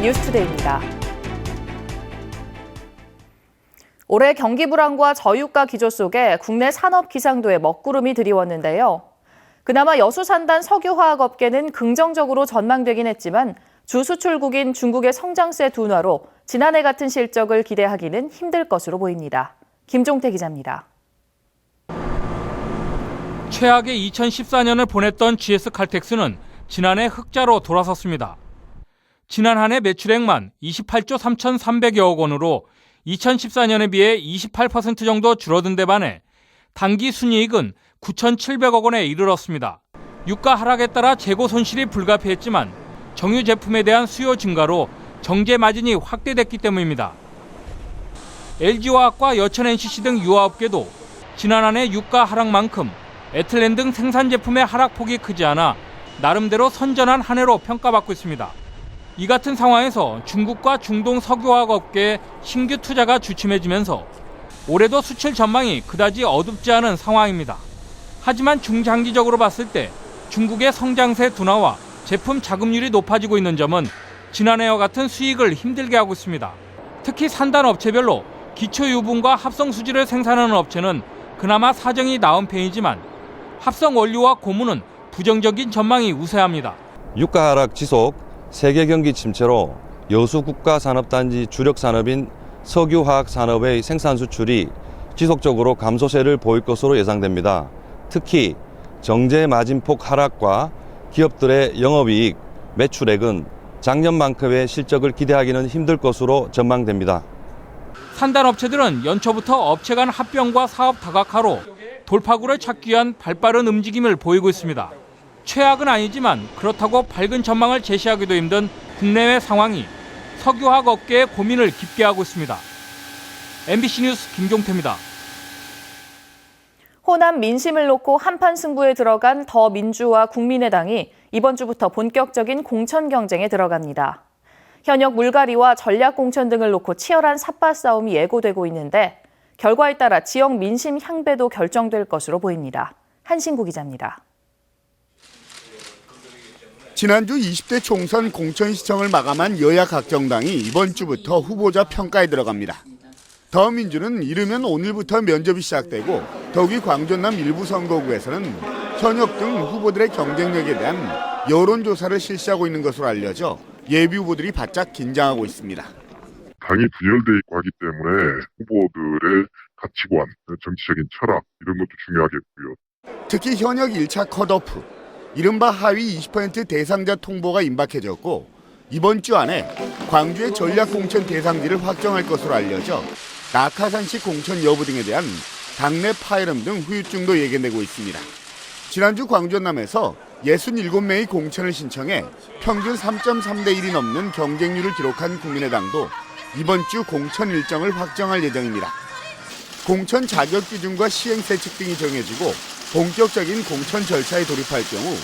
뉴스투데이입니다. 올해 경기 불황과 저유가 기조 속에 국내 산업 기상도에 먹구름이 드리웠는데요. 그나마 여수산단 석유화학업계는 긍정적으로 전망되긴 했지만 주 수출국인 중국의 성장세 둔화로 지난해 같은 실적을 기대하기는 힘들 것으로 보입니다. 김종태 기자입니다. 최악의 2014년을 보냈던 GS칼텍스는 지난해 흑자로 돌아섰습니다. 지난 한 해 매출액만 28조 3,300여억 원으로 2014년에 비해 28% 정도 줄어든 데 반해 당기 순이익은 9,700억 원에 이르렀습니다. 유가 하락에 따라 재고 손실이 불가피했지만 정유 제품에 대한 수요 증가로 정제 마진이 확대됐기 때문입니다. LG화학과 여천 NCC 등 유화업계도 지난 한 해 유가 하락만큼 에틸렌 등 생산 제품의 하락폭이 크지 않아 나름대로 선전한 한 해로 평가받고 있습니다. 이 같은 상황에서 중국과 중동 석유화학 업계의 신규 투자가 주춤해지면서 올해도 수출 전망이 그다지 어둡지 않은 상황입니다. 하지만 중장기적으로 봤을 때 중국의 성장세 둔화와 제품 자급률이 높아지고 있는 점은 지난해와 같은 수익을 힘들게 하고 있습니다. 특히 산단 업체별로 기초 유분과 합성 수지를 생산하는 업체는 그나마 사정이 나은 편이지만 합성 원료와 고무는 부정적인 전망이 우세합니다. 유가 하락 지속, 세계 경기 침체로 여수 국가산업단지 주력 산업인 석유화학 산업의 생산 수출이 지속적으로 감소세를 보일 것으로 예상됩니다. 특히 정제 마진폭 하락과 기업들의 영업이익, 매출액은 작년만큼의 실적을 기대하기는 힘들 것으로 전망됩니다. 산단 업체들은 연초부터 업체 간 합병과 사업 다각화로 돌파구를 찾기 위한 발빠른 움직임을 보이고 있습니다. 최악은 아니지만 그렇다고 밝은 전망을 제시하기도 힘든 국내외 상황이 석유화학 업계의 고민을 깊게 하고 있습니다. MBC 뉴스 김종태입니다. 호남 민심을 놓고 한판 승부에 들어간 더민주와 국민의당이 이번 주부터 본격적인 공천 경쟁에 들어갑니다. 현역 물갈이와 전략 공천 등을 놓고 치열한 삿바 싸움이 예고되고 있는데 결과에 따라 지역 민심 향배도 결정될 것으로 보입니다. 한신구 기자입니다. 지난주 20대 총선 공천시청을 마감한 여야 각 정당이 이번 주부터 후보자 평가에 들어갑니다. 더민주는 이르면 오늘부터 면접이 시작되고 더욱이 광전남 일부 선거구에서는 현역 등 후보들의 경쟁력에 대한 여론조사를 실시하고 있는 것으로 알려져 예비 후보들이 바짝 긴장하고 있습니다. 당이 분열돼 있고 하기 때문에 후보들의 가치관, 정치적인 철학 이런 것도 중요하겠고요. 특히 현역 1차 컷오프, 이른바 하위 20% 대상자 통보가 임박해졌고 이번 주 안에 광주의 전략공천 대상지를 확정할 것으로 알려져 낙하산식 공천 여부 등에 대한 당내 파열음 등 후유증도 예견되고 있습니다. 지난주 광전남에서 67명의 공천을 신청해 평균 3.3대 1이 넘는 경쟁률을 기록한 국민의당도 이번 주 공천 일정을 확정할 예정입니다. 공천 자격 기준과 시행세칙 등이 정해지고 본격적인 공천 절차에 돌입할 경우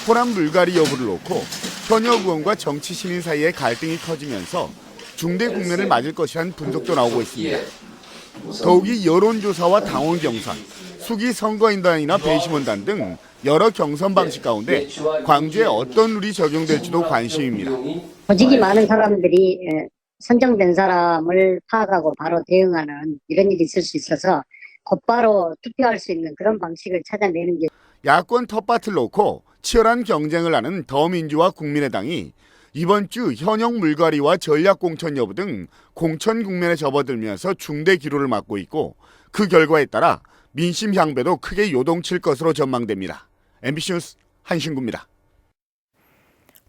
호남 물갈이 여부를 놓고 현역 의원과 정치 시민 사이의 갈등이 커지면서 중대 국면을 맞을 것이라는 분석도 나오고 있습니다. 더욱이 여론조사와 당원 경선, 수기 선거인단이나 배심원단 등 여러 경선 방식 가운데 광주에 어떤 룰이 적용될지도 관심입니다. 조직이 많은 사람들이 선정된 사람을 파악하고 바로 대응하는 이런 일이 있을 수 있어서 곧바로 투표할 수 있는 그런 방식을 찾아내는 게 야권 텃밭을 놓고 치열한 경쟁을 하는 더민주와 국민의당이 이번 주 현역 물갈이와 전략 공천 여부 등 공천 국면에 접어들면서 중대 기로를 막고 있고 그 결과에 따라 민심 향배도 크게 요동칠 것으로 전망됩니다. MBC 뉴스 한신구입니다.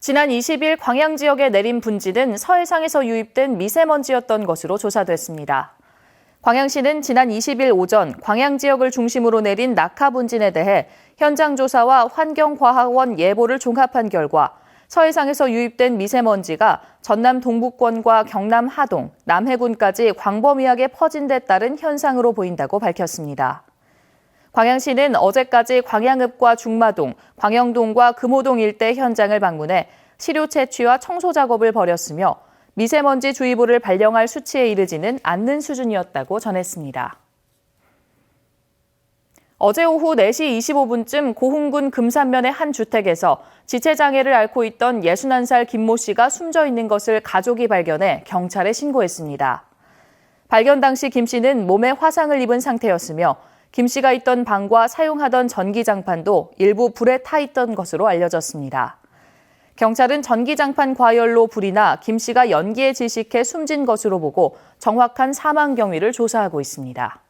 지난 20일 광양 지역에 내린 분지는 서해상에서 유입된 미세먼지였던 것으로 조사됐습니다. 광양시는 지난 20일 오전 광양 지역을 중심으로 내린 낙하 분진에 대해 현장 조사와 환경과학원 예보를 종합한 결과 서해상에서 유입된 미세먼지가 전남 동부권과 경남 하동, 남해군까지 광범위하게 퍼진 데 따른 현상으로 보인다고 밝혔습니다. 광양시는 어제까지 광양읍과 중마동, 광영동과 금호동 일대 현장을 방문해 시료 채취와 청소 작업을 벌였으며 미세먼지 주의보를 발령할 수치에 이르지는 않는 수준이었다고 전했습니다. 어제 오후 4시 25분쯤 고흥군 금산면의 한 주택에서 지체장애를 앓고 있던 61살 김모 씨가 숨져 있는 것을 가족이 발견해 경찰에 신고했습니다. 발견 당시 김 씨는 몸에 화상을 입은 상태였으며 김 씨가 있던 방과 사용하던 전기장판도 일부 불에 타 있던 것으로 알려졌습니다. 경찰은 전기장판 과열로 불이 나 김 씨가 연기에 질식해 숨진 것으로 보고 정확한 사망 경위를 조사하고 있습니다.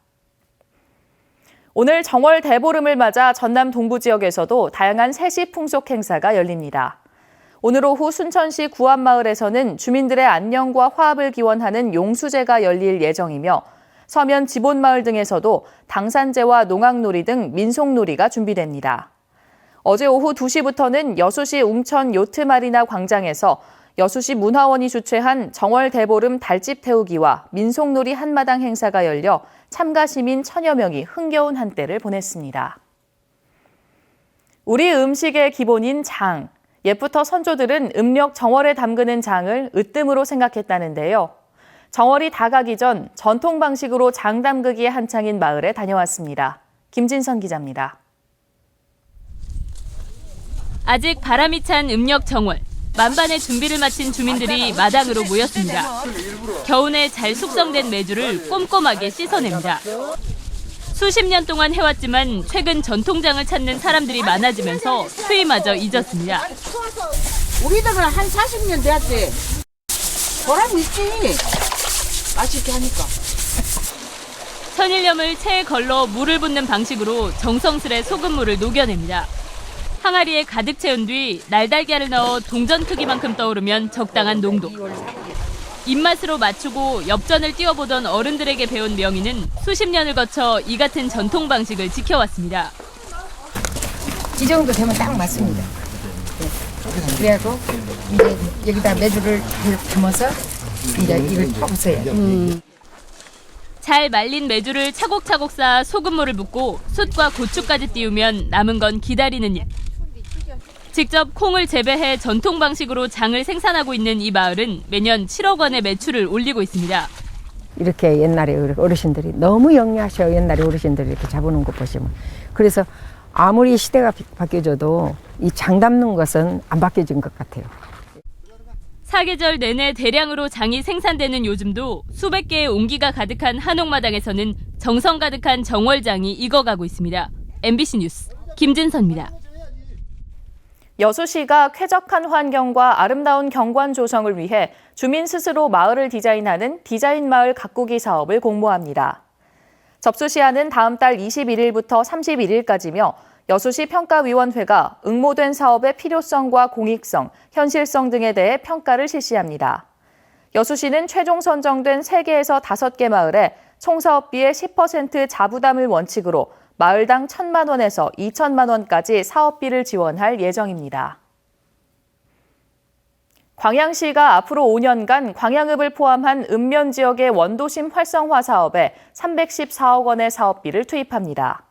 오늘 정월 대보름을 맞아 전남 동부 지역에서도 다양한 세시 풍속 행사가 열립니다. 오늘 오후 순천시 구암마을에서는 주민들의 안녕과 화합을 기원하는 용수제가 열릴 예정이며 서면 지본마을 등에서도 당산제와 농악놀이 등 민속놀이가 준비됩니다. 어제 오후 2시부터는 여수시 웅천 요트마리나 광장에서 여수시 문화원이 주최한 정월 대보름 달집 태우기와 민속놀이 한마당 행사가 열려 참가 시민 1000여 명이 흥겨운 한때를 보냈습니다. 우리 음식의 기본인 장. 옛부터 선조들은 음력 정월에 담그는 장을 으뜸으로 생각했다는데요. 정월이 다가기 전 전통 방식으로 장 담그기에 한창인 마을에 다녀왔습니다. 김진선 기자입니다. 아직 바람이 찬 음력 정월. 만반의 준비를 마친 주민들이 마당으로 모였습니다. 겨우내 잘 숙성된 메주를 꼼꼼하게 씻어냅니다. 수십 년 동안 해왔지만 최근 전통장을 찾는 사람들이 많아지면서 수위마저 잊었습니다. 우리들은 한 40년 되었지. 보람이 있지. 맛있게 하니까. 천일염을 체에 걸러 물을 붓는 방식으로 정성스레 소금물을 녹여냅니다. 항아리에 가득 채운 뒤 날달걀을 넣어 동전 크기만큼 떠오르면 적당한 농도. 입맛으로 맞추고 엽전을 띄워보던 어른들에게 배운 명의는 수십 년을 거쳐 이 같은 전통 방식을 지켜왔습니다. 이 정도 되면 딱 맞습니다. 네. 그래갖고 이제 여기다 메주를 담아서 이제 이걸 퍼부어요. 잘 말린 메주를 차곡차곡 쌓아 소금물을 붓고 숯과 고추까지 띄우면 남은 건 기다리는 일. 직접 콩을 재배해 전통 방식으로 장을 생산하고 있는 이 마을은 매년 7억 원의 매출을 올리고 있습니다. 이렇게 옛날에 어르신들이 너무 영리하셔. 옛날에 어르신들이 이렇게 잡아놓은 거 보시면. 그래서 아무리 시대가 바뀌어져도 이 장 담는 것은 안 바뀌어진 것 같아요. 사계절 내내 대량으로 장이 생산되는 요즘도 수백 개의 옹기가 가득한 한옥마당에서는 정성 가득한 정월장이 익어가고 있습니다. MBC 뉴스 김진선입니다. 여수시가 쾌적한 환경과 아름다운 경관 조성을 위해 주민 스스로 마을을 디자인하는 디자인 마을 가꾸기 사업을 공모합니다. 접수 시한은 다음 달 21일부터 31일까지며 여수시 평가위원회가 응모된 사업의 필요성과 공익성, 현실성 등에 대해 평가를 실시합니다. 여수시는 최종 선정된 3개에서 5개 마을에 총 사업비의 10% 자부담을 원칙으로 마을당 1,000만 원에서 2천만 원까지 사업비를 지원할 예정입니다. 광양시가 앞으로 5년간 광양읍을 포함한 읍면 지역의 원도심 활성화 사업에 314억 원의 사업비를 투입합니다.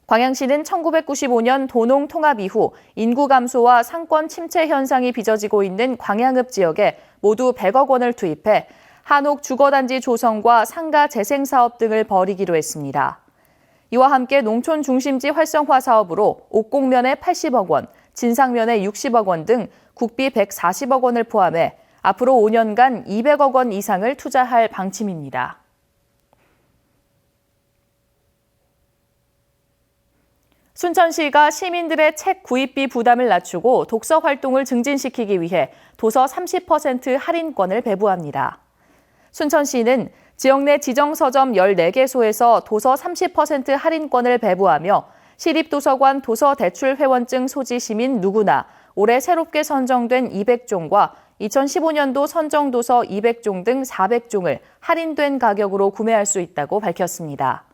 광양시는 1995년 도농 통합 이후 인구 감소와 상권 침체 현상이 빚어지고 있는 광양읍 지역에 모두 100억 원을 투입해 한옥 주거단지 조성과 상가 재생 사업 등을 벌이기로 했습니다. 이와 함께 농촌 중심지 활성화 사업으로 옥곡면에 80억 원, 진상면에 60억 원 등 국비 140억 원을 포함해 앞으로 5년간 200억 원 이상을 투자할 방침입니다. 순천시가 시민들의 책 구입비 부담을 낮추고 독서 활동을 증진시키기 위해 도서 30% 할인권을 배부합니다. 순천시는 지역 내 지정서점 14개소에서 도서 30% 할인권을 배부하며 시립도서관 도서대출회원증 소지 시민 누구나 올해 새롭게 선정된 200종과 2015년도 선정도서 200종 등 400종을 할인된 가격으로 구매할 수 있다고 밝혔습니다.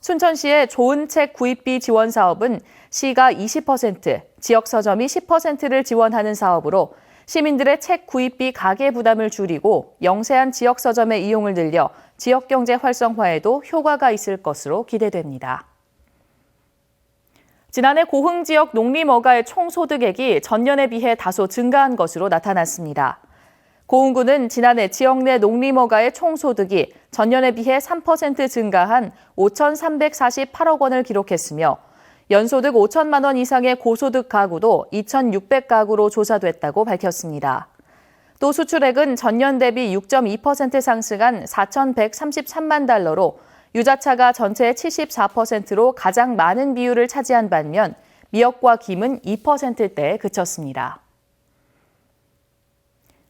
순천시의 좋은 책 구입비 지원 사업은 시가 20%, 지역 서점이 10%를 지원하는 사업으로 시민들의 책 구입비 가계 부담을 줄이고 영세한 지역 서점의 이용을 늘려 지역 경제 활성화에도 효과가 있을 것으로 기대됩니다. 지난해 고흥 지역 농림어가의 총소득액이 전년에 비해 다소 증가한 것으로 나타났습니다. 고흥군은 지난해 지역 내 농림어가의 총소득이 전년에 비해 3% 증가한 5,348억 원을 기록했으며 연소득 5천만 원 이상의 고소득 가구도 2,600가구로 조사됐다고 밝혔습니다. 또 수출액은 전년 대비 6.2% 상승한 4,133만 달러로 유자차가 전체의 74%로 가장 많은 비율을 차지한 반면 미역과 김은 2%대에 그쳤습니다.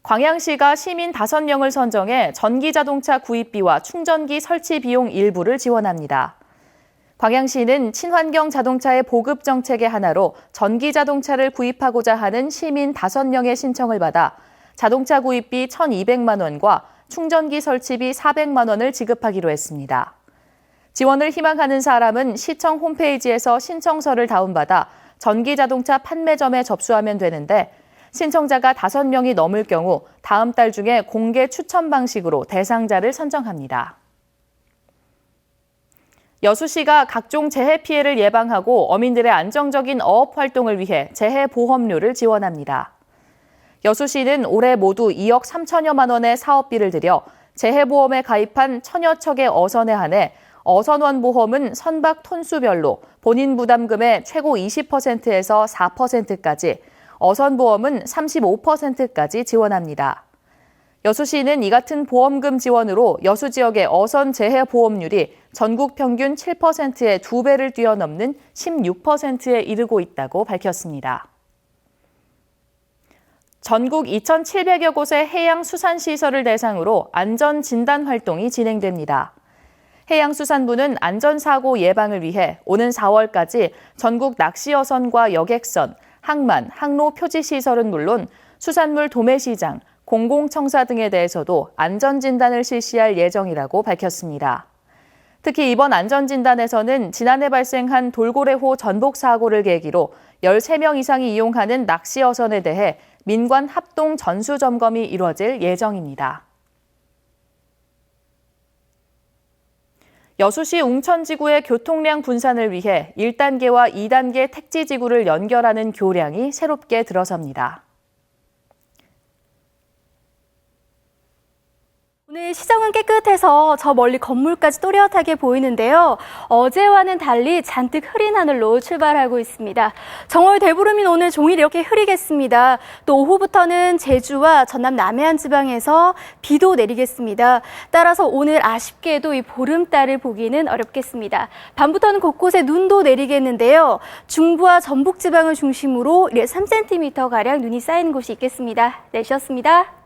광양시가 시민 5명을 선정해 전기자동차 구입비와 충전기 설치 비용 일부를 지원합니다. 광양시는 친환경 자동차의 보급 정책의 하나로 전기자동차를 구입하고자 하는 시민 5명의 신청을 받아 자동차 구입비 1,200만 원과 충전기 설치비 400만 원을 지급하기로 했습니다. 지원을 희망하는 사람은 시청 홈페이지에서 신청서를 다운받아 전기자동차 판매점에 접수하면 되는데 신청자가 5명이 넘을 경우 다음 달 중에 공개 추첨 방식으로 대상자를 선정합니다. 여수시가 각종 재해 피해를 예방하고 어민들의 안정적인 어업 활동을 위해 재해 보험료를 지원합니다. 여수시는 올해 모두 2억 3천여만 원의 사업비를 들여 재해보험에 가입한 1,000여 척의 어선에 한해 어선원 보험은 선박 톤수별로 본인 부담금의 최고 20%에서 4%까지, 어선보험은 35%까지 지원합니다. 여수시는 이 같은 보험금 지원으로 여수 지역의 어선 재해 보험률이 전국 평균 7%의 2배를 뛰어넘는 16%에 이르고 있다고 밝혔습니다. 전국 2,700여 곳의 해양수산시설을 대상으로 안전진단 활동이 진행됩니다. 해양수산부는 안전사고 예방을 위해 오는 4월까지 전국 낚시어선과 여객선, 항만, 항로 표지시설은 물론 수산물 도매시장, 공공청사 등에 대해서도 안전진단을 실시할 예정이라고 밝혔습니다. 특히 이번 안전진단에서는 지난해 발생한 돌고래호 전복 사고를 계기로 13명 이상이 이용하는 낚시어선에 대해 민관 합동 전수점검이 이뤄질 예정입니다. 여수시 웅천지구의 교통량 분산을 위해 1단계와 2단계 택지지구를 연결하는 교량이 새롭게 들어섭니다. 오늘 시정은 깨끗해서 저 멀리 건물까지 또렷하게 보이는데요. 어제와는 달리 잔뜩 흐린 하늘로 출발하고 있습니다. 정월 대보름인 오늘 종일 이렇게 흐리겠습니다. 또 오후부터는 제주와 전남 남해안 지방에서 비도 내리겠습니다. 따라서 오늘 아쉽게도 이 보름달을 보기는 어렵겠습니다. 밤부터는 곳곳에 눈도 내리겠는데요. 중부와 전북 지방을 중심으로 3cm가량 눈이 쌓이는 곳이 있겠습니다. 내주셨습니다.